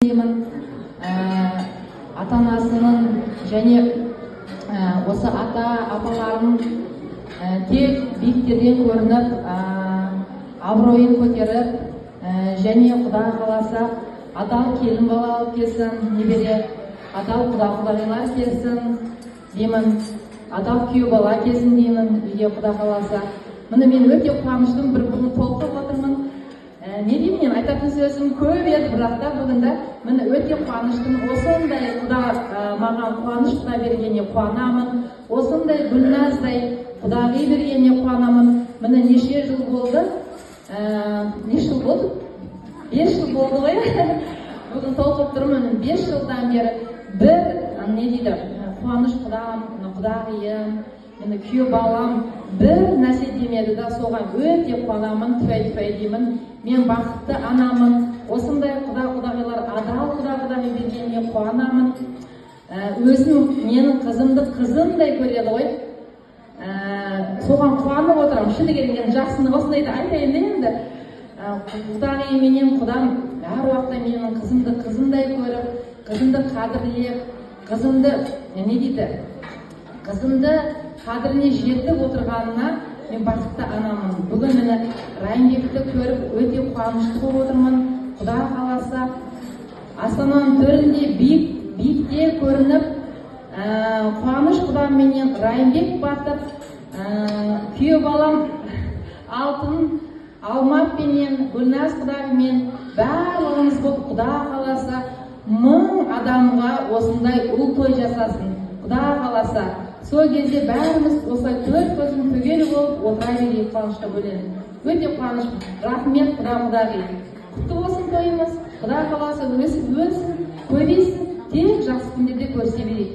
деймін. Ата-анасының және осы ата-апаларының тек биіктерден көрініп, абыройын көтеріп, және Құда қаласа адал келін бала алып келсін, небере адал құда-құдағилар келсін деймін, адал күйеу бала келсін деймін, үйге Құда қаласа. Міне мен өте қуаныштымын, бір бүгін толқып отырмын. Не деймін, айтатын сөзім көп еді, бірақ та бүгінде міне өте қуаныштымын. Осындай Құда маған қуаныш Құда бергеніне қуанамын. Осындай Гүлназдай Құдағи бергеніне қуанамын. Міне неше жыл болды? Неше жыл болды? 5 жыл болды ғой. Бүгін толқып тұрмын. 5 жылдан бері бір не дейді, қуаныш Құдам, Құдағиым, мені күйеу балам бір нәрсе демеді да, соған өте қуанамын, тфәй деймін. Мен бақытты анамын. Осындай Құда-құдағилар адал Құда-құдағи бергеніне қуанамын. Өзім менің қызымды қызымдай көреді ғой. Соған қуанып отырамын. Шыны келген жақсыны осындайды айтайын енді. Құдағи менен Құдам әр уақытта менің қызымды қызымдай көріп, қызымды қадірлеп, қызымды не дейді? Қызымды қадіріне жетіп отырғанына мен бақытты анамын. Бүгін мені Райымбекті көріп өте қуанышты болып отырмын. Құда қаласа аспанның төрінде биікте көрініп, қуаныш Құдам менен Райымбек батыр, күйеу балам алтын Алматпенен, Гүлназ Құдағимен барлығымыз болып Құда қаласа 1000 адамға осындай ұл той жасасын. Құда қаласа сол кезде бәріміз осылай төрт көзім түгел болып отыра берейік, қуанышқа бөленіп. Өте қуанышым. Рахмет Құда-құдағи. Құтты болсын тойымыз. Құда қаласа өсіп, көбейсін, тек жақсы күндерде көрсе берейік.